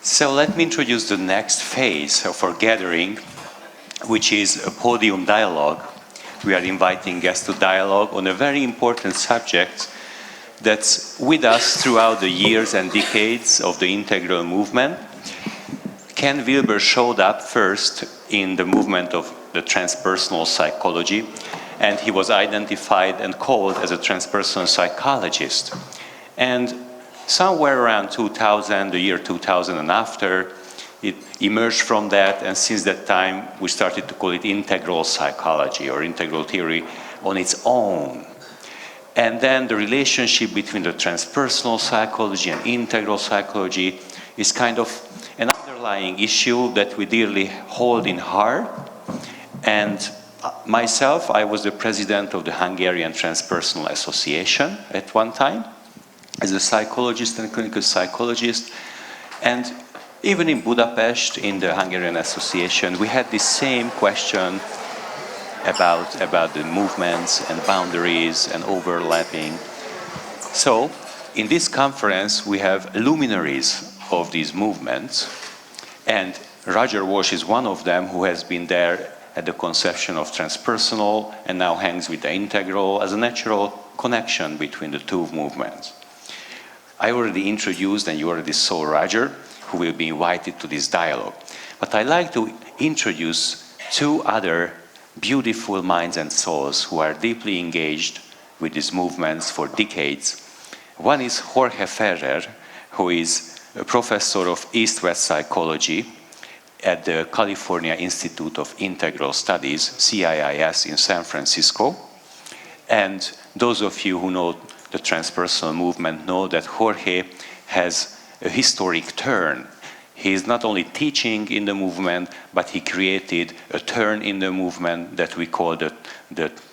So let me introduce the next phase of our gathering, which is a podium dialogue. We are inviting guests to dialogue on a very important subject that's with us throughout the years and decades of the integral movement. Ken Wilber showed up first in the movement of the transpersonal psychology, and he was identified and called as a transpersonal psychologist. And somewhere around 2000, the year 2000 and after, it emerged from that, and since that time we started to call it integral psychology or integral theory on its own. And then the relationship between the transpersonal psychology and integral psychology is kind of an underlying issue that we dearly hold in heart. And myself, I was the president of the Hungarian Transpersonal Association at one time, as a psychologist and clinical psychologist. And even in Budapest, in the Hungarian Association, we had this same question about the movements and boundaries and overlapping. So, in this conference, we have luminaries of these movements, and Roger Walsh is one of them who has been there at the conception of transpersonal and now hangs with the integral as a natural connection between the two movements. I already introduced, and you already saw Roger, who will be invited to this dialogue. But I'd like to introduce two other beautiful minds and souls who are deeply engaged with these movements for decades. One is Jorge Ferrer, who is a professor of East-West psychology at the California Institute of Integral Studies, CIIS, in San Francisco. And those of you who know the transpersonal movement know that Jorge has a historic turn. He is not only teaching in the movement, but he created a turn in the movement that we call the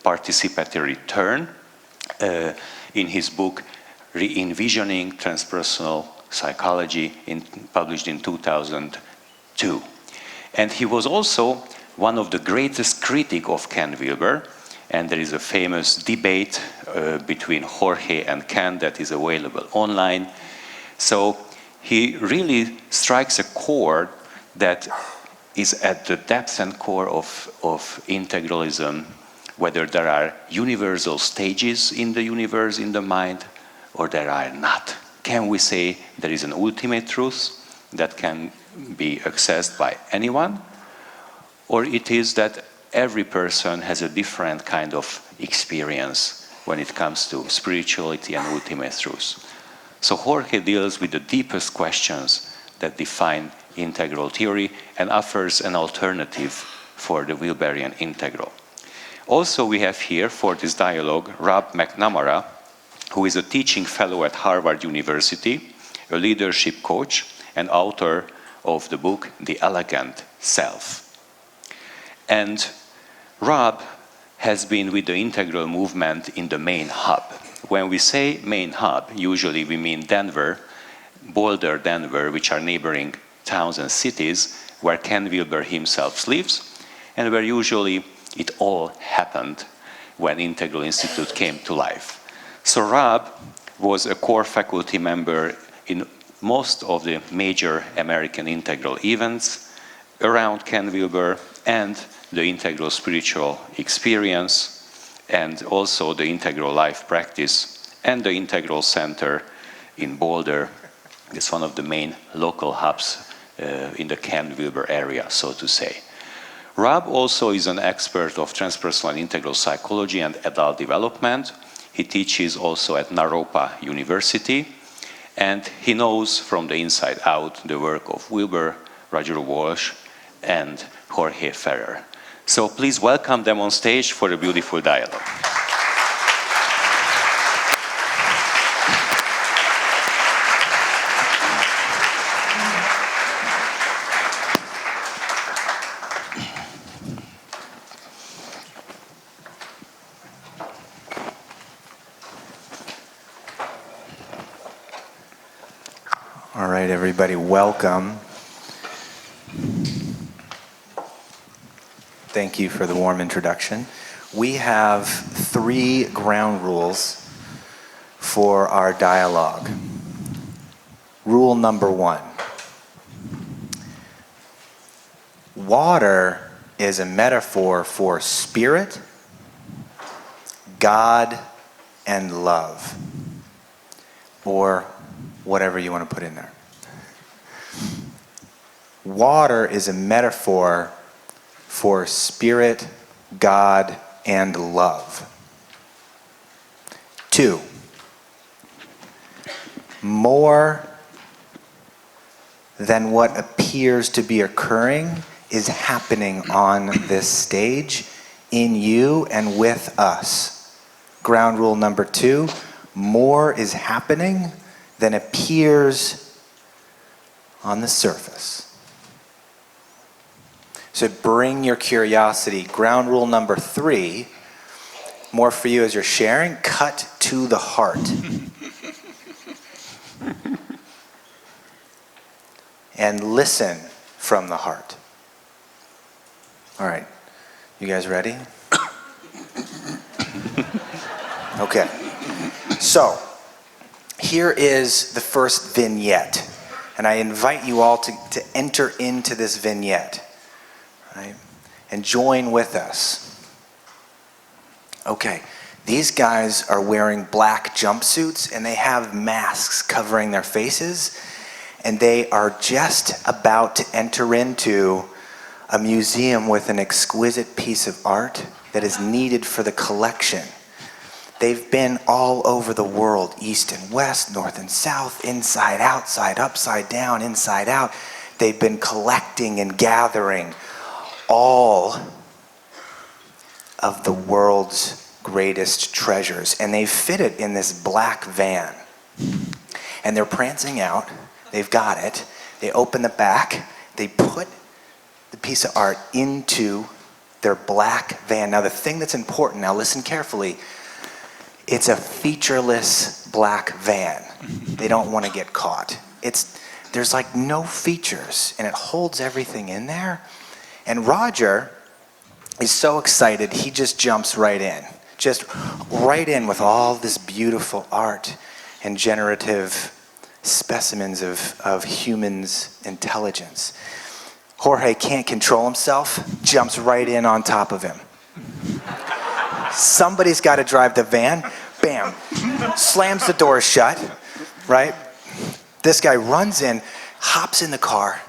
participatory turn in his book, Re-envisioning Transpersonal Psychology, published in 2002. And he was also one of the greatest critics of Ken Wilber, and there is a famous debate between Jorge and Ken that is available online. So he really strikes a chord that is at the depth and core of integralism, whether there are universal stages in the universe, in the mind, or there are not. Can we say there is an ultimate truth that can be accessed by anyone? Or it is that every person has a different kind of experience when it comes to spirituality and ultimate truth. So Jorge deals with the deepest questions that define integral theory and offers an alternative for the Wilberian integral. Also we have here for this dialogue Rob McNamara, who is a teaching fellow at Harvard University, a leadership coach and author of the book The Elegant Self. And Rob has been with the integral movement in the main hub. When we say main hub, usually we mean Denver, Boulder, Denver, which are neighboring towns and cities where Ken Wilber himself lives, and where usually it all happened when Integral Institute came to life. So Rob was a core faculty member in most of the major American integral events around Ken Wilber and the integral spiritual experience, and also the integral life practice and the integral center in Boulder. It's one of the main local hubs in the Ken Wilber area, so to say. Rob also is an expert of transpersonal and integral psychology and adult development. He teaches also at Naropa University, and he knows from the inside out the work of Wilber, Roger Walsh, and Jorge Ferrer. So please welcome them on stage for a beautiful dialogue. All right, everybody, welcome. Thank you for the warm introduction. We have 3 ground rules for our dialogue. Rule number 1. Water is a metaphor for spirit, God, and love, or whatever you want to put in there. Water is a metaphor for spirit, God, and love. 2, more than what appears to be occurring is happening on this stage in you and with us. Ground rule number 2, more is happening than appears on the surface. So bring your curiosity. Ground rule number 3, more for you as you're sharing, cut to the heart. And listen from the heart. All right, you guys ready? Okay, so here is the first vignette, and I invite you all to enter into this vignette, right? And join with us. Okay, these guys are wearing black jumpsuits and they have masks covering their faces, and they are just about to enter into a museum with an exquisite piece of art that is needed for the collection. They've been all over the world, east and west, north and south, inside, outside, upside down, inside out. They've been collecting and gathering all of the world's greatest treasures, and they fit it in this black van. And they're prancing out. They've got it. They open the back. They put the piece of art into their black van. Now, the thing that's important, now listen carefully, it's a featureless black van. They don't want to get caught. There's like no features, and it holds everything in there. And Roger is so excited, he just jumps right in. Just right in with all this beautiful art and generative specimens of humans' intelligence. Jorge can't control himself, jumps right in on top of him. Somebody's got to drive the van. Bam. Slams the door shut, right? This guy runs in, hops in the car,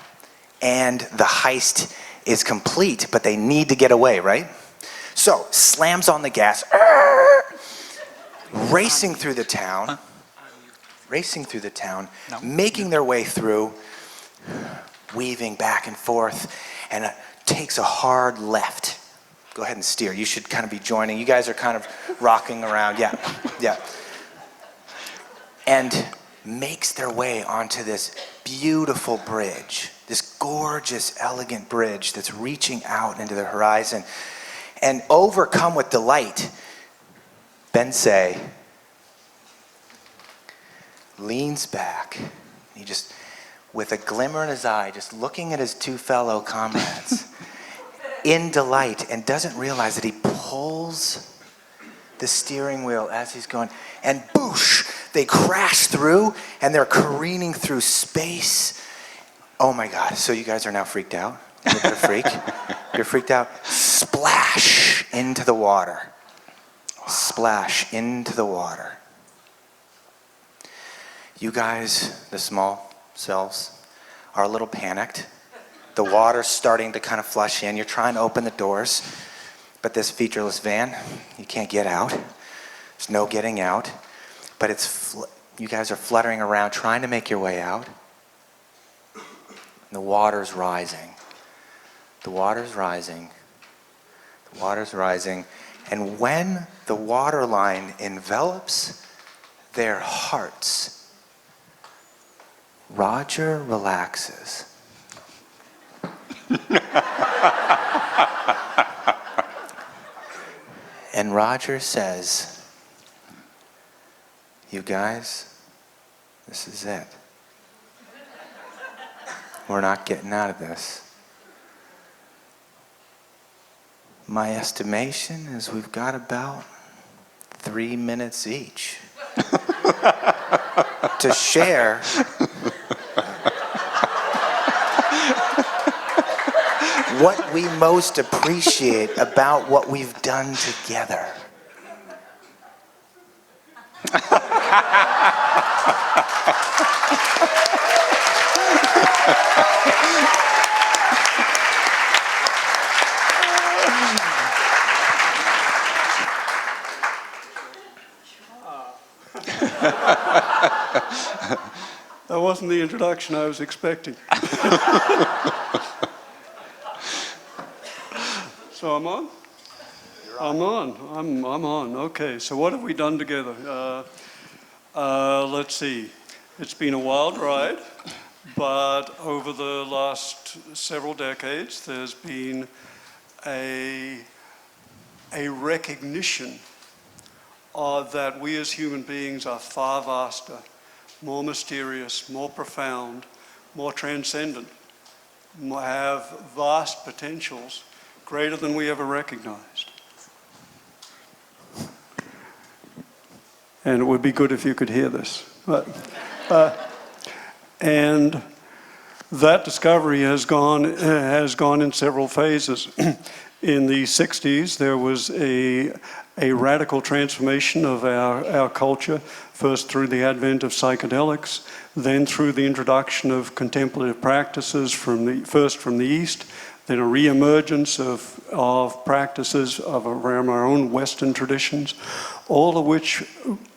and the heist is complete, but they need to get away, right? So, slams on the gas, racing through the town, making their way through, weaving back and forth, and takes a hard left. Go ahead and steer. You should kind of be joining. You guys are kind of rocking around. Yeah. And makes their way onto this beautiful bridge, this gorgeous, elegant bridge that's reaching out into the horizon. And overcome with delight, Bence leans back. He just, with a glimmer in his eye, just looking at his two fellow comrades in delight, and doesn't realize that he pulls the steering wheel as he's going, and boosh, they crash through, and they're careening through space. Oh my God, so you guys are now freaked out? A little bit of freak? You're freaked out? Splash into the water. Splash into the water. You guys, the small selves, are a little panicked. The water's starting to kind of flush in. You're trying to open the doors, but this featureless van, you can't get out. There's no getting out. But you guys are fluttering around trying to make your way out. The water's rising. The water's rising. The water's rising. And when the water line envelops their hearts, Roger relaxes. And Roger says, "You guys, this is it. We're not getting out of this. My estimation is we've got about 3 minutes each to share what we most appreciate about what we've done together. That wasn't the introduction I was expecting. So I'm on? I'm on. Okay, so what have we done together? Let's see. It's been a wild ride, but over the last several decades, there's been a recognition that we as human beings are far vaster, more mysterious, more profound, more transcendent, have vast potentials greater than we ever recognized. And it would be good if you could hear this. And that discovery has gone in several phases. In the 60s, there was a radical transformation of our culture, first through the advent of psychedelics, then through the introduction of contemplative practices first from the East, then a re-emergence of practices around our own Western traditions, all of which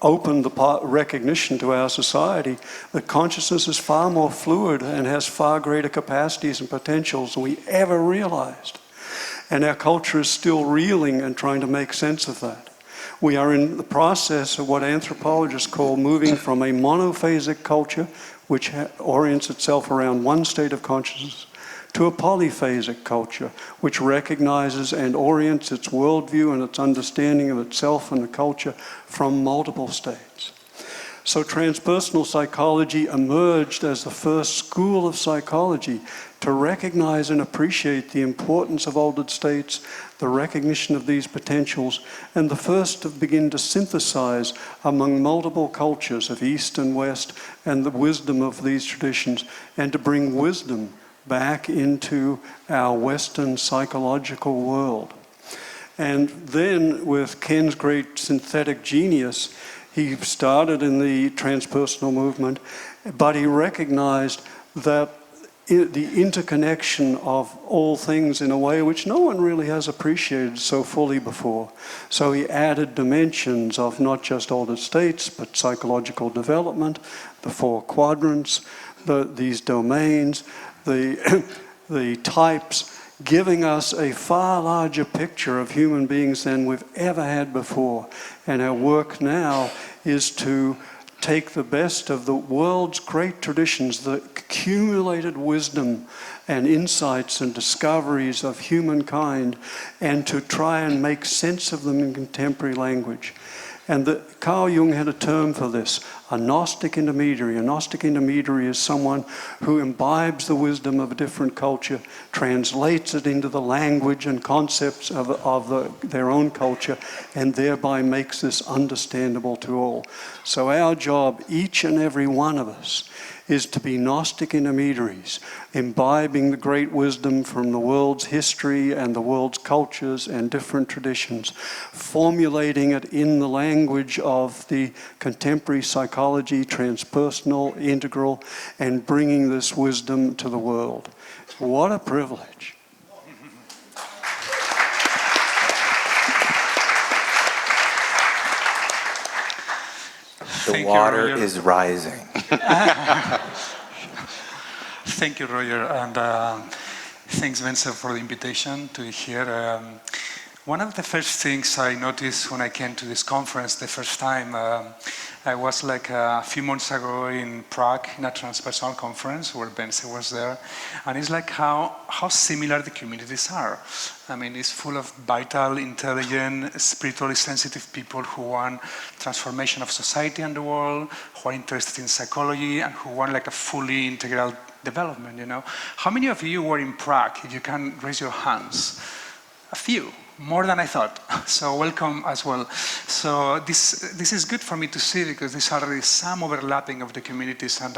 opened the recognition to our society that consciousness is far more fluid and has far greater capacities and potentials than we ever realized. And our culture is still reeling and trying to make sense of that. We are in the process of what anthropologists call moving from a monophasic culture, which orients itself around one state of consciousness, to a polyphasic culture, which recognizes and orients its worldview and its understanding of itself and the culture from multiple states. So transpersonal psychology emerged as the first school of psychology to recognize and appreciate the importance of altered states, the recognition of these potentials, and the first to begin to synthesize among multiple cultures of East and West and the wisdom of these traditions, and to bring wisdom back into our Western psychological world. And then with Ken's great synthetic genius, he started in the transpersonal movement, but he recognized that the interconnection of all things in a way which no one really has appreciated so fully before. So he added dimensions of not just altered states, but psychological development, the four quadrants, these domains, the types, giving us a far larger picture of human beings than we've ever had before. And our work now is to take the best of the world's great traditions, the accumulated wisdom and insights and discoveries of humankind, and to try and make sense of them in contemporary language. And Carl Jung had a term for this, a Gnostic Intermediary. A Gnostic Intermediary is someone who imbibes the wisdom of a different culture, translates it into the language and concepts of their own culture, and thereby makes this understandable to all. So our job, each and every one of us, is to be Gnostic intermediaries, imbibing the great wisdom from the world's history and the world's cultures and different traditions, formulating it in the language of the contemporary psychology, transpersonal, integral, and bringing this wisdom to the world. What a privilege. The water is rising. Thank you, Roger, and thanks, Bence, for the invitation to be here. One of the first things I noticed when I came to this conference the first time, I was like a few months ago in Prague in a transpersonal conference where Bence was there, and it's like how similar the communities are. I mean, it's full of vital, intelligent, spiritually sensitive people who want transformation of society and the world, who are interested in psychology, and who want like a fully integral development, you know. How many of you were in Prague? If you can raise your hands. A few. More than I thought. So welcome as well. So this is good for me to see because there's already some overlapping of the communities, and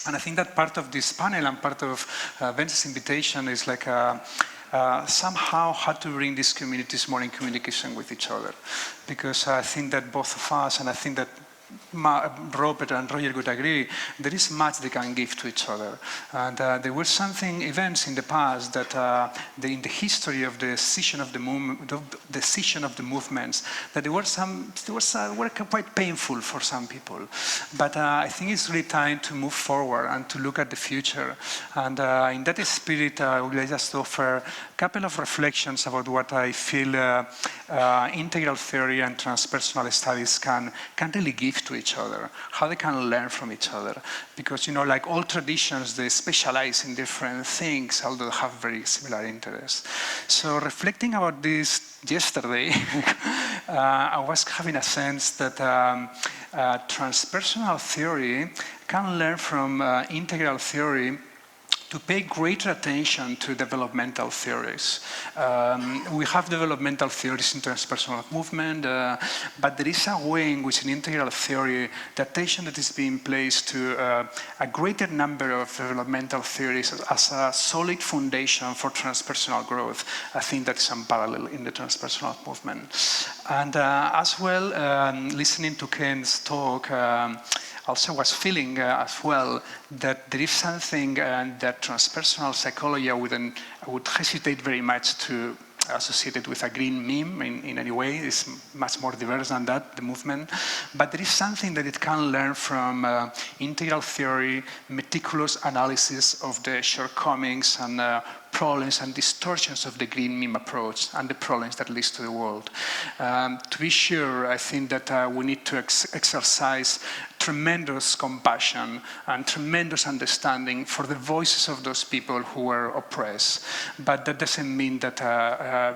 And I think that part of this panel and part of Bence's invitation is like somehow how to bring these communities more in communication with each other. Because I think that both of us, and I think that Robert and Roger would agree, there is much they can give to each other. And there were events in the past that in the history of the decision of the movements, that were quite painful for some people. But I think it's really time to move forward and to look at the future. And in that spirit, I will just offer a couple of reflections about what I feel integral theory and transpersonal studies can really give to each other, how they can learn from each other. Because, like all traditions, they specialize in different things, although they have very similar interests. So reflecting about this yesterday, I was having a sense that transpersonal theory can learn from integral theory to pay greater attention to developmental theories. We have developmental theories in transpersonal movement, but there is a way in which in integral theory, the attention that is being placed to a greater number of developmental theories as a solid foundation for transpersonal growth. I think that is unparalleled in the transpersonal movement. And as well, listening to Ken's talk, also was feeling as well that there is something that transpersonal psychology I would hesitate very much to associate it with a green meme in any way. It's much more diverse than that, the movement. But there is something that it can learn from integral theory, meticulous analysis of the shortcomings and problems and distortions of the green meme approach and the problems that leads to the world. To be sure, I think that we need to exercise tremendous compassion and tremendous understanding for the voices of those people who were oppressed. But that doesn't mean that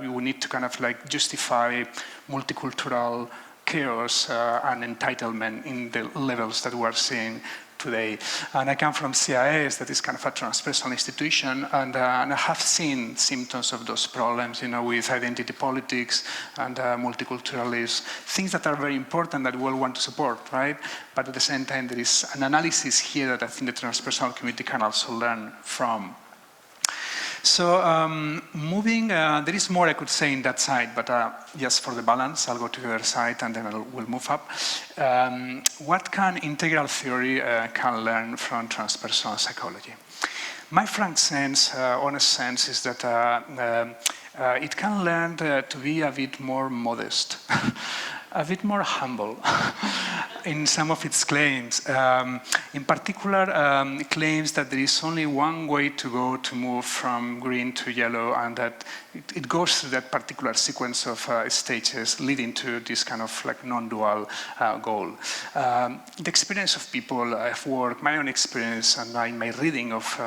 we need to kind of like justify multicultural chaos and entitlement in the levels that we're seeing today. And I come from CIS, that is kind of a transpersonal institution, and I have seen symptoms of those problems, with identity politics and multiculturalism, things that are very important that we all want to support, right? But at the same time, there is an analysis here that I think the transpersonal community can also learn from. So moving, there is more I could say in that side, but just for the balance, I'll go to the other side and then we'll move up. What can integral theory can learn from transpersonal psychology? My frank sense, honest sense, is that it can learn to be a bit more modest, a bit more humble in some of its claims. In particular, claims that there is only one way to go to move from green to yellow, and that it goes through that particular sequence of stages leading to this kind of like non-dual goal. The experience of people I've worked, my own experience, and in my reading of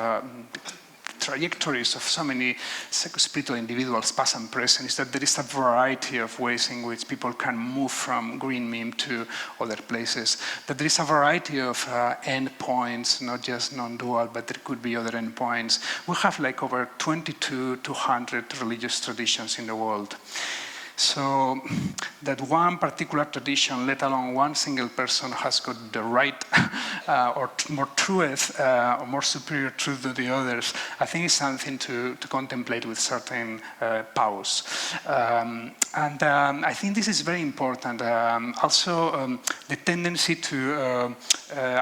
trajectories of so many spiritual individuals, past and present, is that there is a variety of ways in which people can move from green meme to other places. That there is a variety of endpoints, not just non-dual, but there could be other endpoints. We have like over 200 religious traditions in the world. So that one particular tradition, let alone one single person, has got the right or more truth or more superior truth than the others, I think is something to contemplate with certain pause. And I think this is very important. Also, the tendency to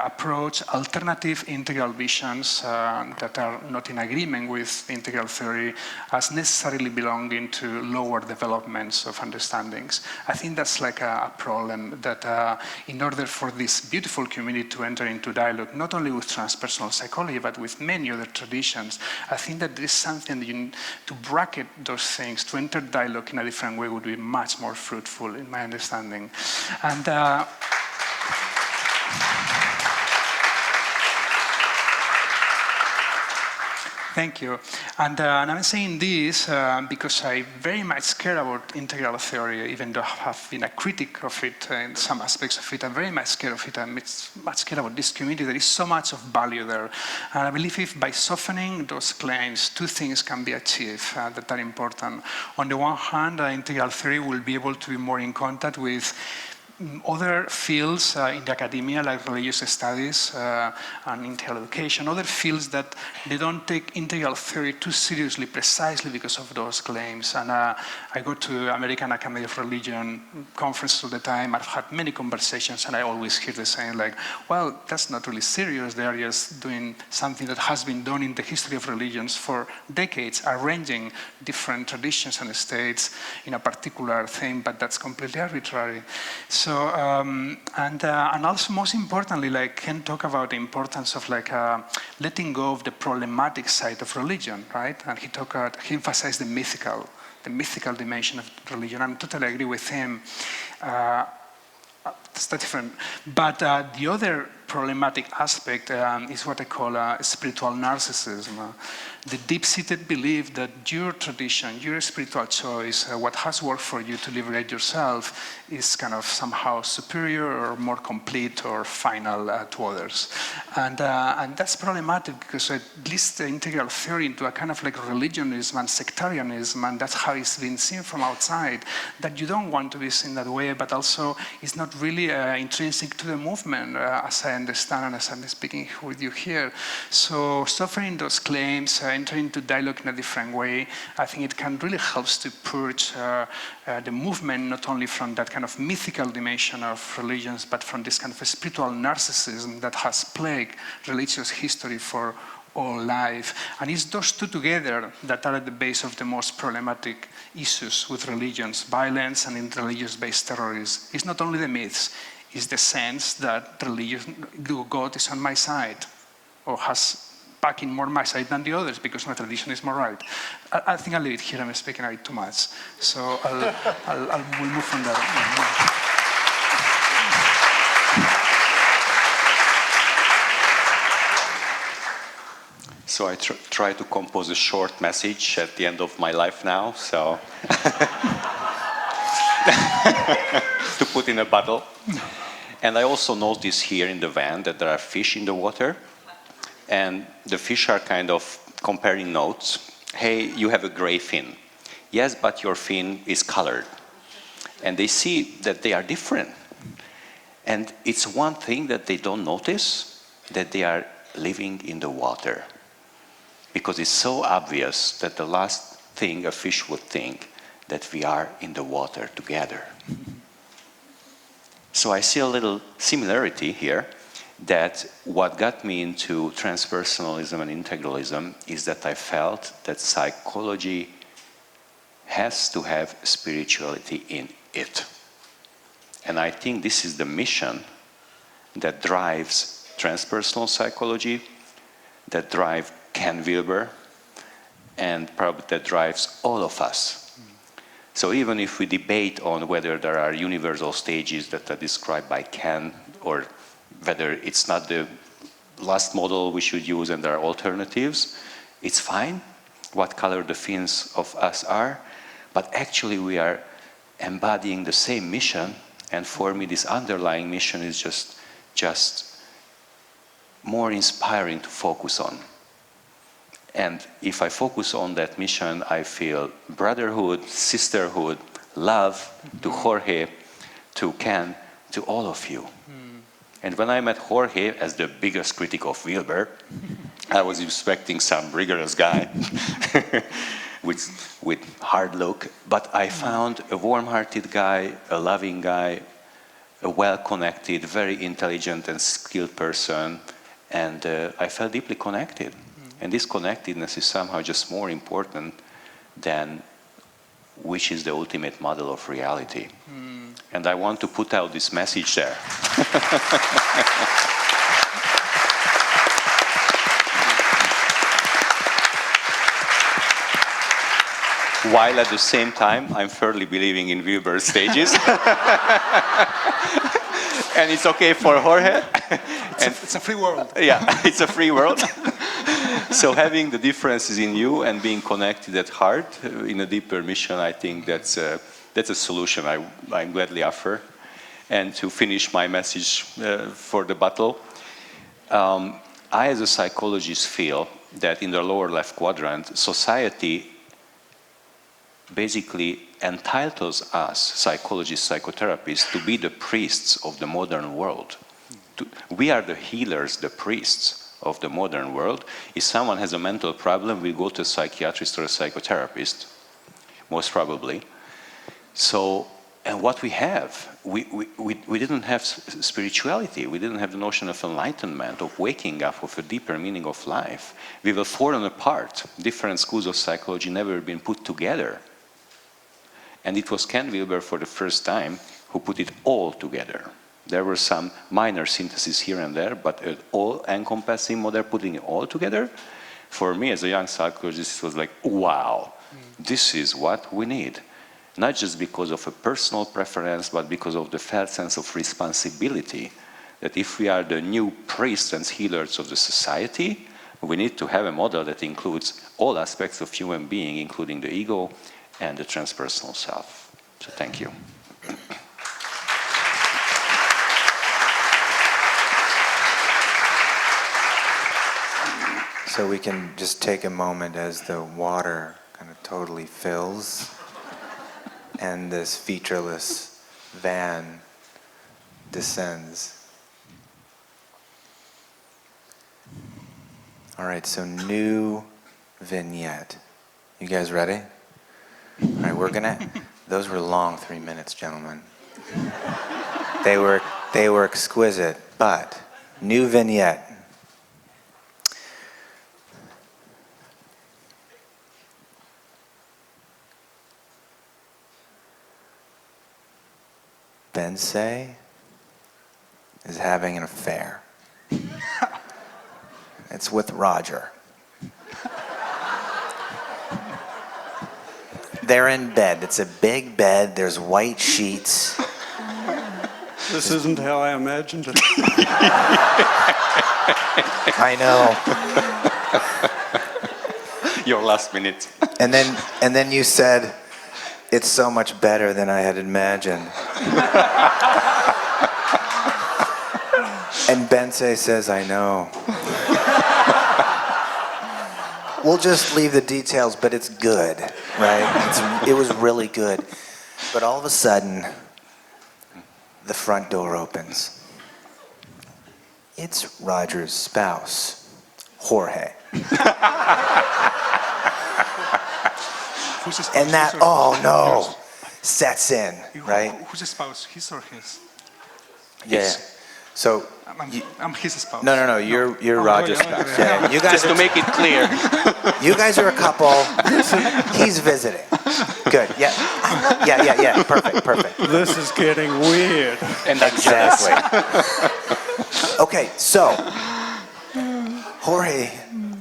approach alternative integral visions that are not in agreement with integral theory as necessarily belonging to lower developments of understandings. I think that's like a problem that in order for this beautiful community to enter into dialogue, not only with transpersonal psychology, but with many other traditions, I think that there is something that you need to bracket those things, to enter dialogue in a different way would be much more fruitful in my understanding. And thank you. And I'm saying this because I very much care about integral theory, even though I have been a critic of it in some aspects of it. I'm very much scared of it. I'm much scared about this community. There is so much of value there. And I believe if by softening those claims, two things can be achieved that are important. On the one hand, integral theory will be able to be more in contact with other fields in the academia, like religious studies and integral education, other fields that they don't take integral theory too seriously precisely because of those claims. And I go to American Academy of Religion conferences all the time. I've had many conversations and I always hear the same, like, well, that's not really serious. They are just doing something that has been done in the history of religions for decades, arranging different traditions and states in a particular thing, but that's completely arbitrary. So, and also most importantly, like, Ken talk about the importance of like letting go of the problematic side of religion, right? And he emphasized the mythical dimension of religion. I totally agree with him. It's different. But the other problematic aspect is what I call spiritual narcissism. The deep-seated belief that your tradition, your spiritual choice, what has worked for you to liberate yourself is kind of somehow superior or more complete or final to others. And that's problematic because it leads the integral theory into a kind of like religionism and sectarianism, and that's how it's been seen from outside, that you don't want to be seen that way, but also it's not really intrinsic to the movement, as I understand and as I'm speaking with you here. So suffering those claims, entering into dialogue in a different way, I think it can really help to purge the movement not only from that kind of mythical dimension of religions, but from this kind of spiritual narcissism that has plagued religious history for all life. And it's those two together that are at the base of the most problematic issues with religions, violence and interreligious-based terrorism. It's not only the myths, it's the sense that God is on my side, or has backing more my side than the others because my tradition is more right. I think I'll leave it here. I'm speaking a bit too much. So we'll move from there. So I try to compose a short message at the end of my life now, so to put in a bottle. And I also notice here in the van that there are fish in the water, and the fish are kind of comparing notes. Hey, you have a gray fin. Yes, but your fin is colored. And they see that they are different. And it's one thing that they don't notice, that they are living in the water. Because it's so obvious that the last thing a fish would think, that we are in the water together. So I see a little similarity here, that what got me into transpersonalism and integralism is that I felt that psychology has to have spirituality in it. And I think this is the mission that drives transpersonal psychology, that drives Ken Wilber, and probably that drives all of us. So even if we debate on whether there are universal stages that are described by Ken, or whether it's not the last model we should use and there are alternatives, it's fine what color the fins of us are, but actually we are embodying the same mission, and for me this underlying mission is just more inspiring to focus on. And if I focus on that mission, I feel brotherhood, sisterhood, love to Jorge, to Ken, to all of you. And when I met Jorge as the biggest critic of Wilber, I was expecting some rigorous guy with hard look, but I found a warm-hearted guy, a loving guy, a well-connected, very intelligent and skilled person, and I felt deeply connected. And this connectedness is somehow just more important than which is the ultimate model of reality. And I want to put out this message there. While at the same time, I'm firmly believing in Wilber's stages. And it's okay for Jorge. It's a free world. Yeah, it's a free world. So having the differences in you and being connected at heart in a deeper mission, I think that's a solution I gladly offer. And to finish my message for the battle, I as a psychologist feel that in the lower left quadrant, society basically entitles us, psychologists, psychotherapists, to be the priests of the modern world. We are the healers, the priests of the modern world. If someone has a mental problem, we go to a psychiatrist or a psychotherapist, most probably. So, and what we have, we didn't have spirituality, we didn't have the notion of enlightenment, of waking up, of a deeper meaning of life. We were fallen apart. Different schools of psychology never been put together. And it was Ken Wilber for the first time who put it all together. There were some minor syntheses here and there, but an all-encompassing model, putting it all together, for me as a young psychologist, it was like, wow, this is what we need. Not just because of a personal preference, but because of the felt sense of responsibility, that if we are the new priests and healers of the society, we need to have a model that includes all aspects of human being, including the ego and the transpersonal self. So thank you. So we can just take a moment as the water kind of totally fills and this featureless van descends. All right, so new vignette. You guys ready? All right, we're gonna, those were long 3 minutes, gentlemen. They were exquisite, but new vignette. Bence is having an affair. It's with Roger. They're in bed. It's a big bed. There's white sheets. This isn't how I imagined it. I know. Your last minute. And then you said, it's so much better than I had imagined. And Bence says, I know. We'll just leave the details, but it's good, right? It was really good. But all of a sudden, the front door opens. It's Roger's spouse, Jorge. Who's the spouse? And that, oh no, sets in, right? Who's the spouse? His or his? Yeah. So I'm his spouse. no, you're Roger's spouse. Yeah. You guys Just to make it clear. You guys are a couple. He's visiting. Good. Yeah. Yeah. Perfect. This is getting weird. And I'm jealous. Exactly. Okay, so Jorge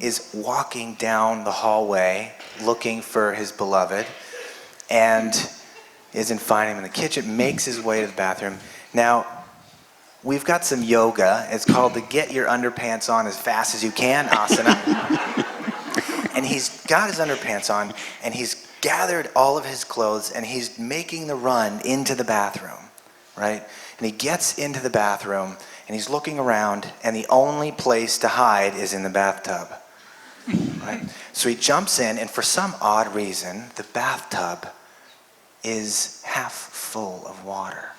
is walking down the hallway looking for his beloved and isn't finding him in the kitchen, makes his way to the bathroom. Now, we've got some yoga. It's called the Get Your Underpants On As Fast As You Can asana. And he's got his underpants on, and he's gathered all of his clothes, and he's making the run into the bathroom, right? And he gets into the bathroom, and he's looking around, and the only place to hide is in the bathtub, right? So he jumps in, and for some odd reason, the bathtub is half full of water.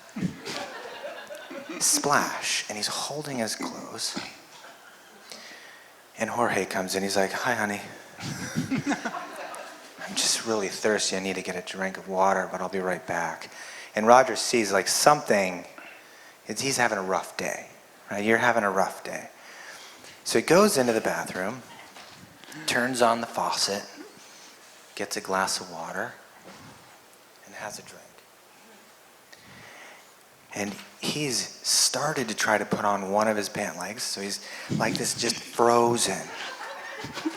Splash, and he's holding his clothes. And Jorge comes in, he's like, hi, honey. I'm just really thirsty, I need to get a drink of water, but I'll be right back. And Roger sees like something, he's having a rough day, right? You're having a rough day. So he goes into the bathroom, turns on the faucet, gets a glass of water, and has a drink. And he's started to try to put on one of his pant legs, so he's like this, just frozen.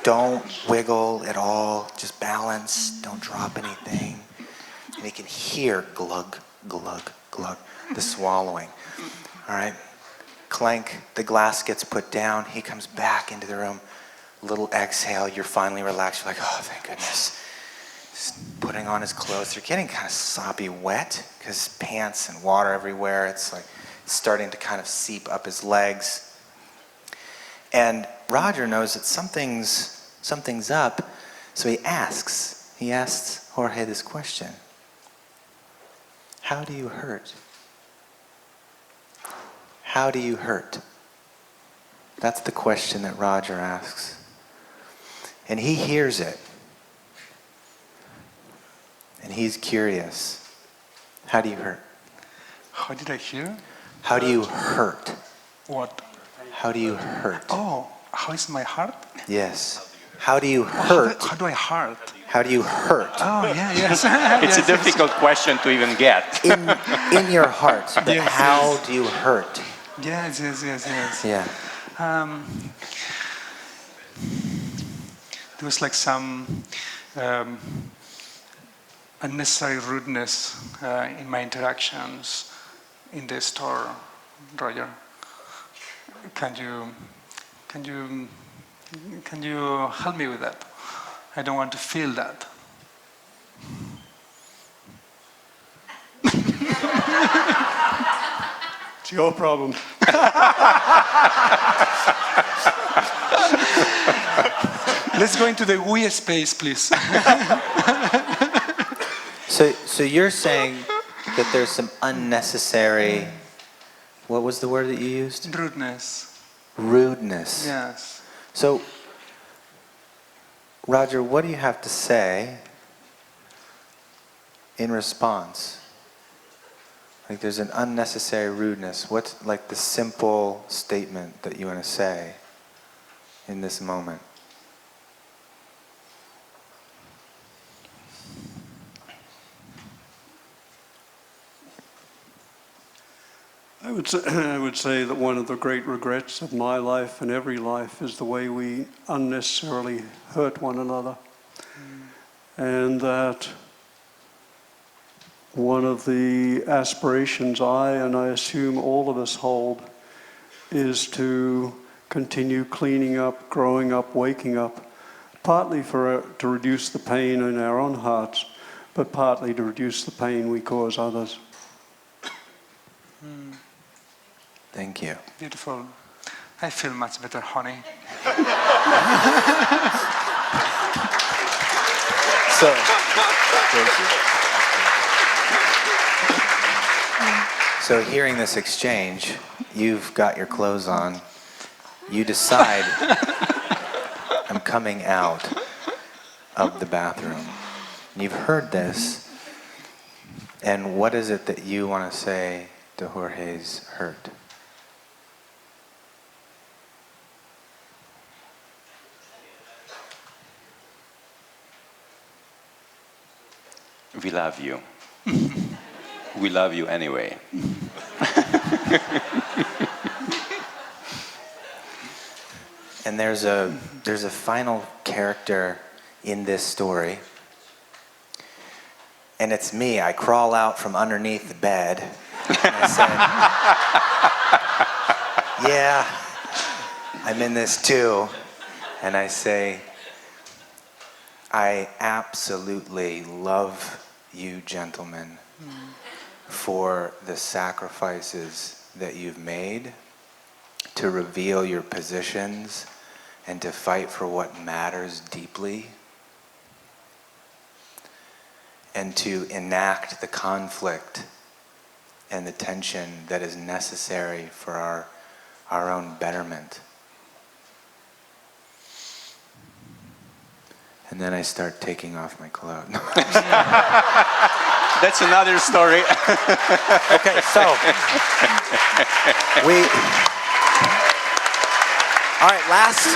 Don't wiggle at all, just balance, don't drop anything. And he can hear glug, glug, glug, the swallowing. All right, clank, the glass gets put down, he comes back into the room, little exhale, you're finally relaxed, you're like, oh, thank goodness. Just putting on his clothes, they're getting kind of soppy wet, because pants and water everywhere, it's like starting to kind of seep up his legs. And Roger knows that something's up, so he asks Jorge this question. How do you hurt? How do you hurt? That's the question that Roger asks. And he hears it. And he's curious. How do you hurt? How did I hear? How do you hurt? What? How do you hurt? Oh, how is my heart? Yes. How do you hurt? How do I hurt? How do you hurt? Oh, yeah, yes. It's a difficult question to even get. In your heart. But Yes, how yes. do you hurt? Yes. Yeah. There was like some unnecessary rudeness in my interactions in the store, Roger. Can you help me with that? I don't want to feel that. It's your problem. Let's go into the we space, please. So you're saying that there's some unnecessary, what was the word that you used? Rudeness. Rudeness. Yes. So, Roger, what do you have to say in response? Like there's an unnecessary rudeness. What's like the simple statement that you want to say in this moment? I would say that one of the great regrets of my life and every life is the way we unnecessarily hurt one another. And that one of the aspirations and I assume all of us hold is to continue cleaning up, growing up, waking up, partly to reduce the pain in our own hearts, but partly to reduce the pain we cause others. Thank you. Beautiful. I feel much better, honey. So, thank you. So hearing this exchange, you've got your clothes on. You decide, I'm coming out of the bathroom. You've heard this, and what is it that you want to say to Jorge's hurt? We love you. We love you anyway. And there's a final character in this story, and it's me. I crawl out from underneath the bed, and I said, yeah, I'm in this too. And I say, I absolutely love you gentlemen for the sacrifices that you've made to reveal your positions and to fight for what matters deeply and to enact the conflict and the tension that is necessary for our own betterment. And then I start taking off my clothes. That's another story. Okay, so all right, last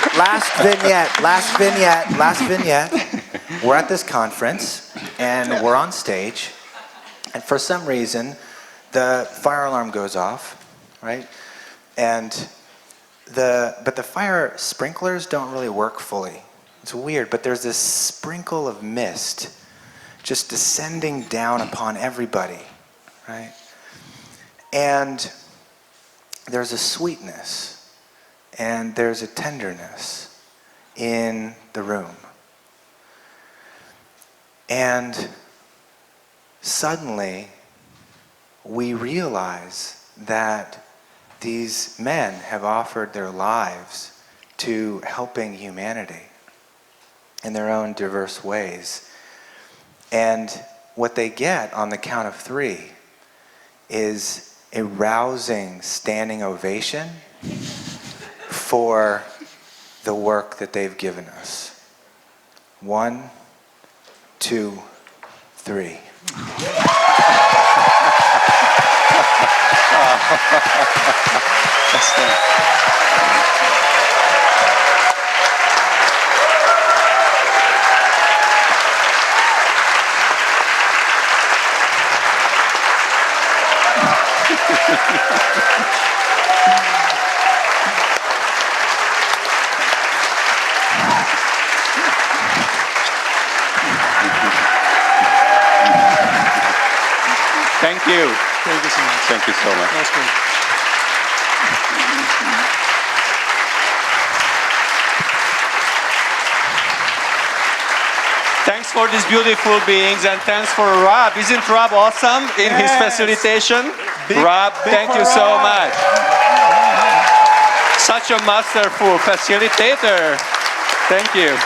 vignette. We're at this conference and we're on stage, and for some reason the fire alarm goes off, right? But the fire sprinklers don't really work fully. It's weird, but there's this sprinkle of mist just descending down upon everybody, right? And there's a sweetness and there's a tenderness in the room. And suddenly we realize that these men have offered their lives to helping humanity in their own diverse ways. And what they get on the count of 3 is a rousing standing ovation for the work that they've given us. 1, 2, 3. Thank you. Thank you so much. Thank you so much. That's great. Thanks for these beautiful beings, and thanks for Rob. Isn't Rob awesome in his facilitation? Rob, thank you so much. Such a masterful facilitator. Thank you.